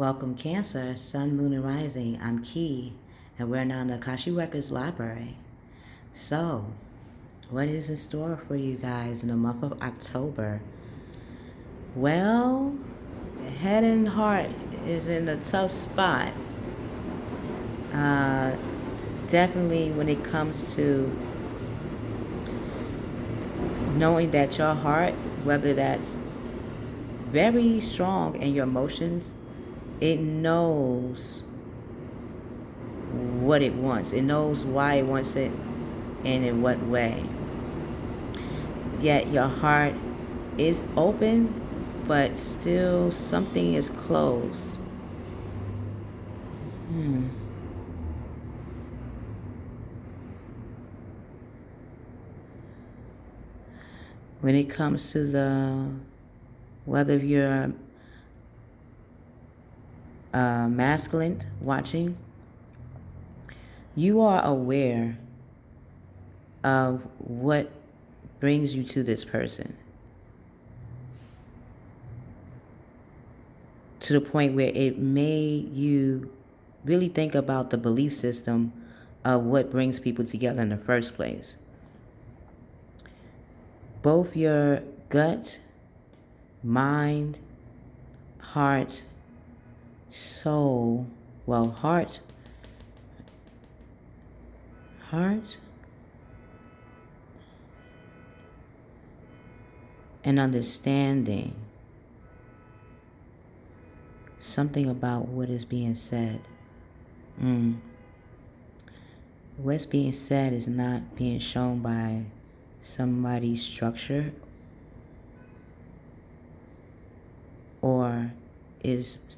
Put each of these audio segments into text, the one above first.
Welcome Cancer, Sun, Moon, and Rising. I'm Key, and we're now in the Akashic Records Library. So, what is in store for you guys in the month of October? Well, head and heart is in a tough spot. Uh, Definitely when it comes to knowing that your heart, whether that's very strong in your emotions, it knows what it wants. It knows why it wants it and in what way. Yet your heart is open, but still something is closed. When it comes to whether you're masculine watching, you are aware of what brings you to this person, to the point where it made you really think about the belief system of what brings people together in the first place. Both your gut, mind, heart, soul, heart, and understanding something about what is being said. What's being said is not being shown by somebody's structure, or is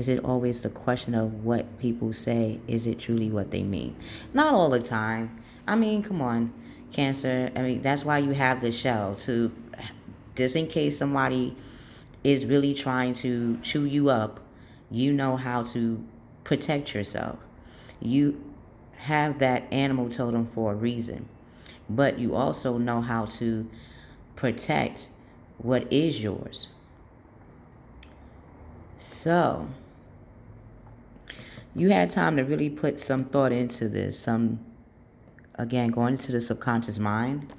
it always the question of what people say? Is it truly what they mean? Not all the time. I mean, come on, Cancer. I mean, that's why you have the show, to just in case somebody is really trying to chew you up, you know how to protect yourself. You have that animal totem for a reason, but you also know how to protect what is yours. So, you had time to really put some thought into this, again, going into the subconscious mind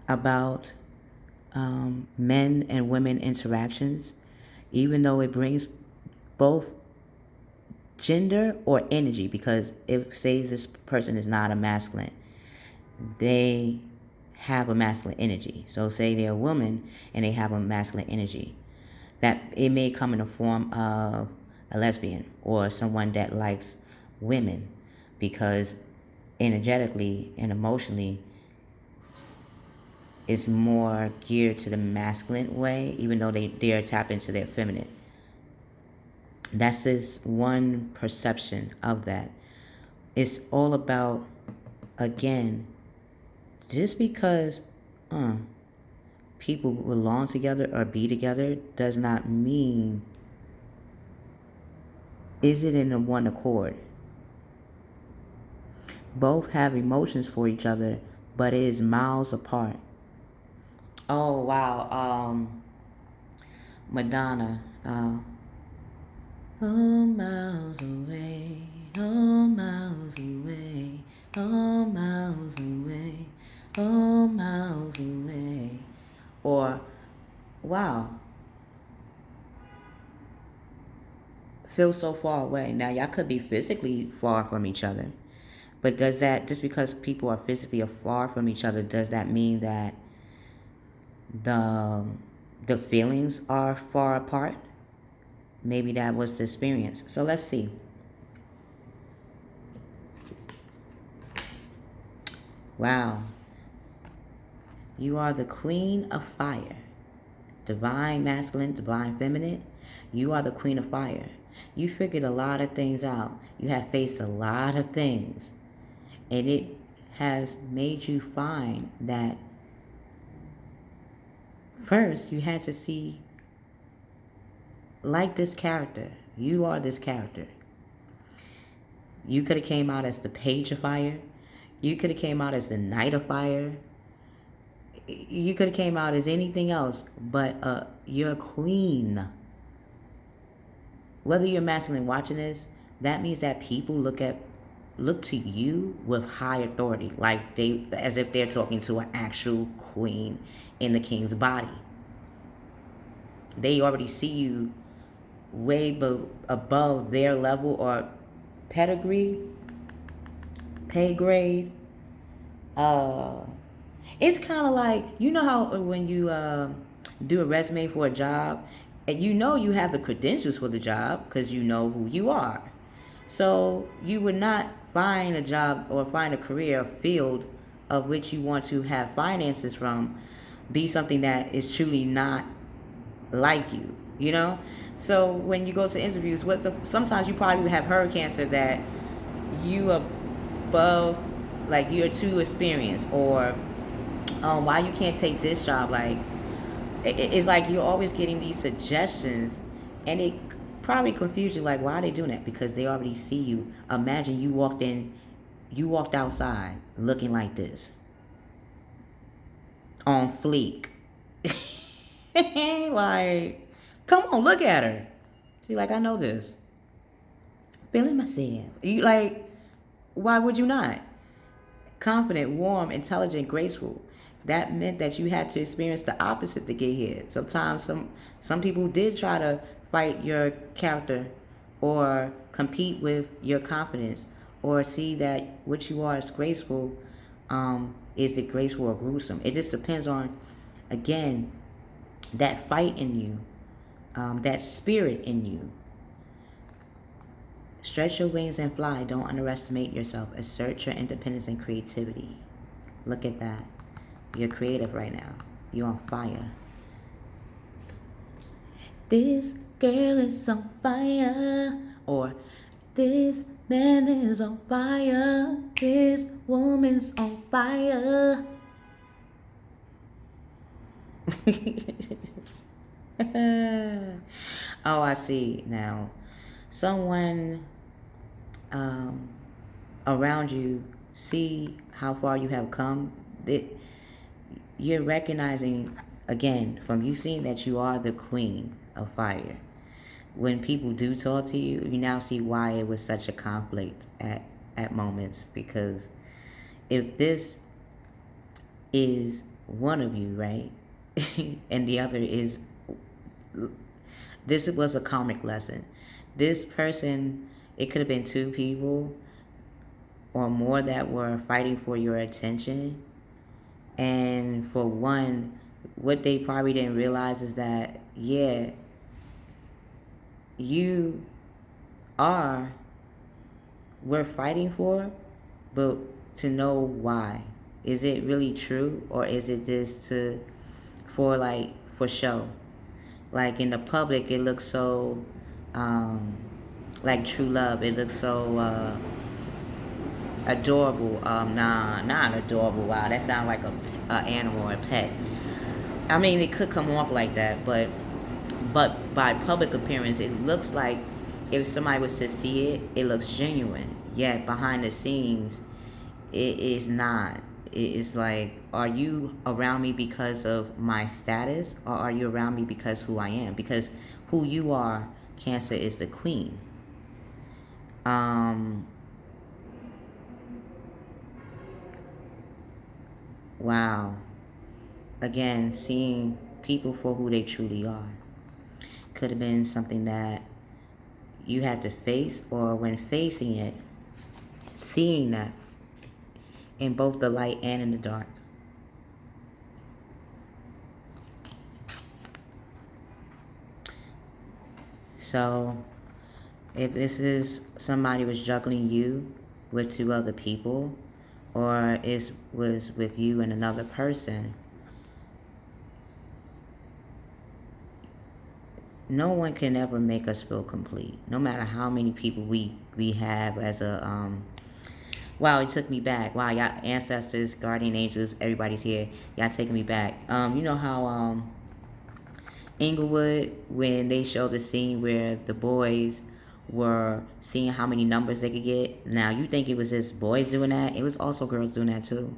about men and women interactions, even though it brings both gender or energy, because if, say, this person is not a masculine, they have a masculine energy. So say they're a woman and they have a masculine energy, that it may come in the form of a lesbian or someone that likes women, because energetically and emotionally it's more geared to the masculine way, even though they are tapped into their feminine. That's just one perception of that. It's all about, again, just because people belong together or be together does not mean, is it in a one accord? Both have emotions for each other, but it is miles apart. Oh, wow. Madonna. All miles away, all miles away, all miles away, all miles away. Or, wow, feel so far away. Now, y'all could be physically far from each other, but does that, just because people are physically far from each other, does that mean that the feelings are far apart? Maybe that was the experience. So let's see. Wow. You are the queen of fire. Divine masculine, divine feminine. You are the queen of fire. You figured a lot of things out. You have faced a lot of things. And it has made you find that first you had to see, like this character. You are this character. You could have came out as the page of fire. You could have came out as the knight of fire. You could have came out as anything else, but you're a queen. Whether you're masculine watching this, that means that people look to you with high authority, like they as if they're talking to an actual queen in the king's body. They already see you way above their level or pedigree, pay grade. It's kind of like, you know how when you do a resume for a job, and you know you have the credentials for the job because you know who you are. So you would not find a job or find a career field of which you want to have finances from be something that is truly not like you, you know? So when you go to interviews, sometimes you probably have heard cancer that you above, like you're too experienced, or why you can't take this job. Like it's like you're always getting these suggestions, and it probably confuse you. Like, why are they doing that? Because they already see you. Imagine you walked outside looking like this, on fleek. Like, come on, look at her. She's like, I know this. Feeling myself. You like, why would you not? Confident, warm, intelligent, graceful. That meant that you had to experience the opposite to get here. Sometimes some people did try to fight your character or compete with your confidence or see that what you are is graceful. Is it graceful or gruesome? It just depends on, again, that fight in you, that spirit in you. Stretch your wings and fly. Don't underestimate yourself. Assert your independence and creativity. Look at that. You're creative right now. You're on fire. This girl is on fire. Or this man is on fire. This woman's on fire. Oh, I see now. Someone around you see how far you have come. You're recognizing, again, from you seeing that you are the queen of fire. When people do talk to you, you now see why it was such a conflict at moments. Because if this is one of you, right, and the other is, this was a karmic lesson. This person, it could have been two people or more that were fighting for your attention. And for one, what they probably didn't realize is that, yeah, you are worth fighting for, but to know why. Is it really true, or is it just for show? Like in the public, it looks so like true love. It looks so adorable. Nah, not adorable. Wow, that sounds like a animal or a pet. I mean, it could come off like that, but by public appearance, it looks like, if somebody was to see it, it looks genuine. Yet behind the scenes, it is not. It is like, are you around me because of my status, or are you around me because who I am? Because who you are, Cancer, is the queen. Wow. Again, seeing people for who they truly are. Could have been something that you had to face, or when facing it, seeing that in both the light and in the dark. So if this is somebody was juggling you with two other people, or it was with you and another person, no one can ever make us feel complete. No matter how many people we have as a wow, it took me back. Wow, y'all ancestors, guardian angels, everybody's here. Y'all taking me back. You know how Inglewood, when they showed the scene where the boys were seeing how many numbers they could get. Now, you think it was just boys doing that? It was also girls doing that too.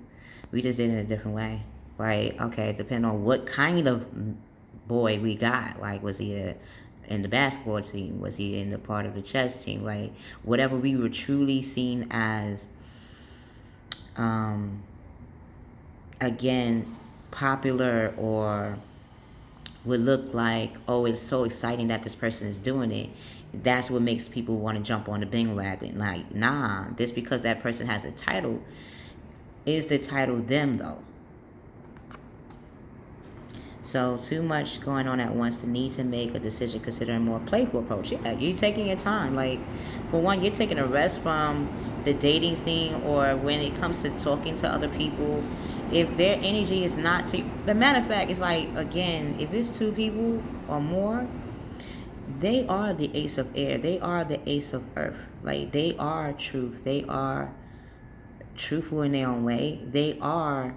We just did it in a different way. Like, okay, depending on what kind of boy we got. Like, was he in the basketball team? Was he in the part of the chess team? Like, whatever we were truly seen as, um, again, popular, or would look like, oh, it's so exciting that this person is doing it. That's what makes people want to jump on the bandwagon. Like, nah, just because that person has a title, is the title them though? So too much going on at once. The need to make a decision, consider a more playful approach. Yeah, you're taking your time. Like, for one, you're taking a rest from the dating scene, or when it comes to talking to other people. If their energy is not to, the matter of fact, it's like, again, if it's two people or more, they are the ace of air. They are the ace of earth. Like, they are truth. They are truthful in their own way. They are,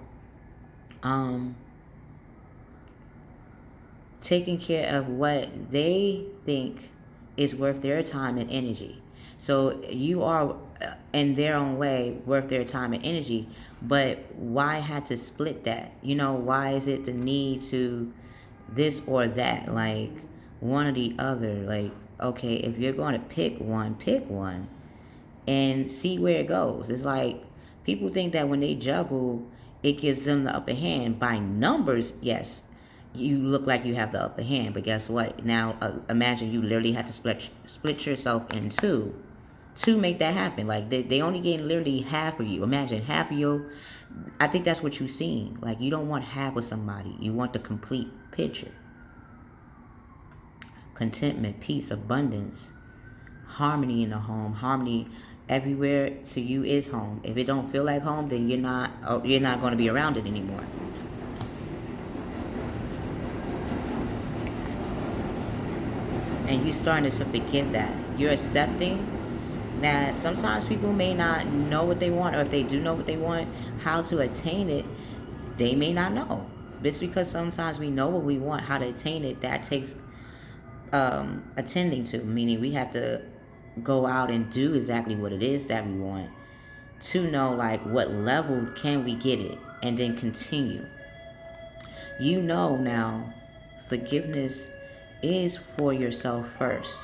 taking care of what they think is worth their time and energy. So you are, in their own way, worth their time and energy. But why had to split that? You know, why is it the need to this or that? Like, one or the other. Like, okay, if you're going to pick one and see where it goes. It's like, people think that when they juggle, it gives them the upper hand. By numbers, yes, you look like you have the upper hand, but guess what? Now, imagine you literally have to split yourself in two to make that happen. Like, they only getting literally half of you. Imagine half of you. I think that's what you're seeing. Like, you don't want half of somebody. You want the complete picture. Contentment, peace, abundance, harmony in the home. Harmony everywhere to you is home. If it don't feel like home, then you're not going to be around it anymore. And you're starting to forgive that. You're accepting that sometimes people may not know what they want, or if they do know what they want, how to attain it, they may not know. It's because sometimes we know what we want, how to attain it, that takes attending to, meaning we have to go out and do exactly what it is that we want to know, like, what level can we get it, and then continue. You know, now, forgiveness is for yourself first.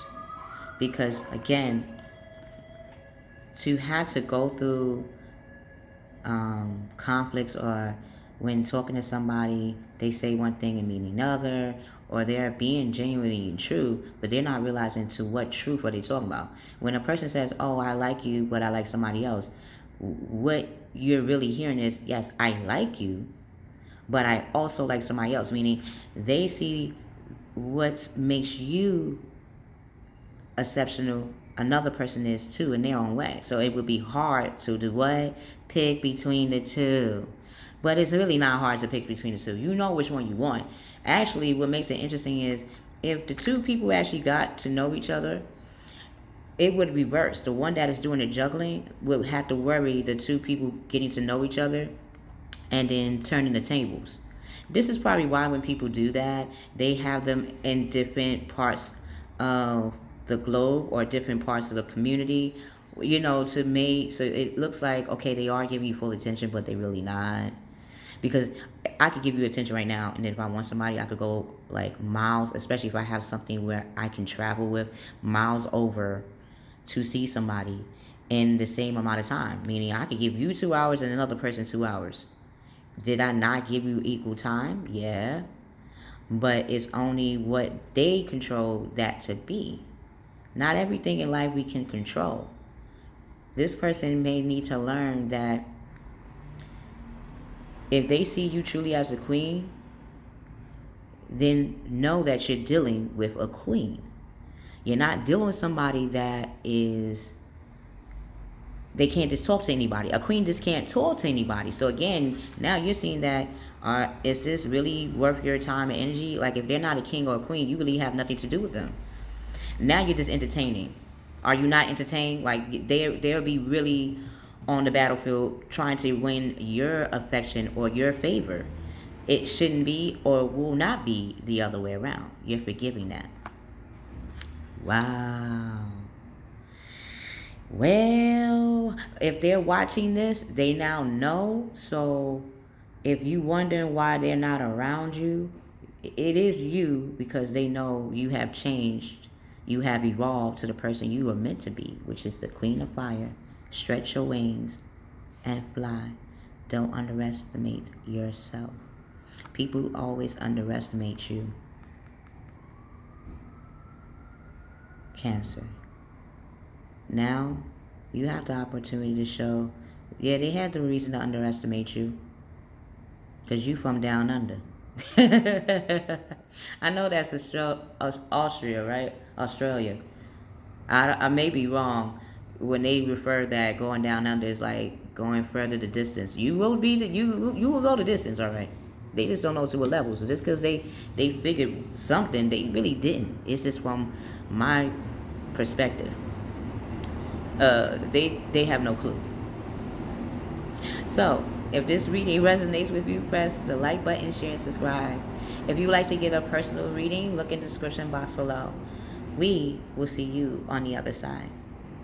Because, again, to have to go through conflicts, or when talking to somebody, they say one thing and mean another, or they're being genuinely true, but they're not realizing to what truth are they talking about. When a person says, oh, I like you, but I like somebody else, what you're really hearing is, yes, I like you, but I also like somebody else. Meaning, they see what makes you exceptional, another person is too, in their own way. So it would be hard to do what? Pick between the two. But it's really not hard to pick between the two. You know which one you want. Actually, what makes it interesting is, if the two people actually got to know each other, it would reverse. The one that is doing the juggling would have to worry the two people getting to know each other and then turning the tables. This is probably why when people do that, they have them in different parts of the globe, or different parts of the community, you know, to make, so it looks like, okay, they are giving you full attention, but they really not. Because I could give you attention right now, and then if I want somebody, I could go like miles, especially if I have something where I can travel with, miles over to see somebody in the same amount of time. Meaning, I could give you 2 hours and another person 2 hours. Did I not give you equal time? Yeah. But it's only what they control that to be. Not everything in life we can control. This person may need to learn that if they see you truly as a queen, then know that you're dealing with a queen. You're not dealing with somebody that is, they can't just talk to anybody. A queen just can't talk to anybody. So again, now you're seeing that, is this really worth your time and energy? Like, if they're not a king or a queen, you really have nothing to do with them. Now you're just entertaining. Are you not entertained? Like, they'll be really on the battlefield trying to win your affection or your favor. It shouldn't be, or will not be, the other way around. You're forgiving that. Wow. Well, if they're watching this, they now know. So If you wondering why they're not around you, it is you, because they know you have changed. You have evolved to the person you were meant to be, which is the Queen of Fire. Stretch your wings and fly. Don't underestimate yourself. People always underestimate you. Cancer. Now, you have the opportunity to show, yeah, they had the reason to underestimate you, because you from down under. I know that's Austria, right? Australia. I may be wrong when they refer that going down under is like going further the distance. You will be you will go the distance, all right. They just don't know to what level. So just because they figured something, they really didn't. It's just from my perspective. They have no clue. So, if this reading resonates with you, press the like button, share, and subscribe. If you would like to get a personal reading, look in the description box below. We will see you on the other side.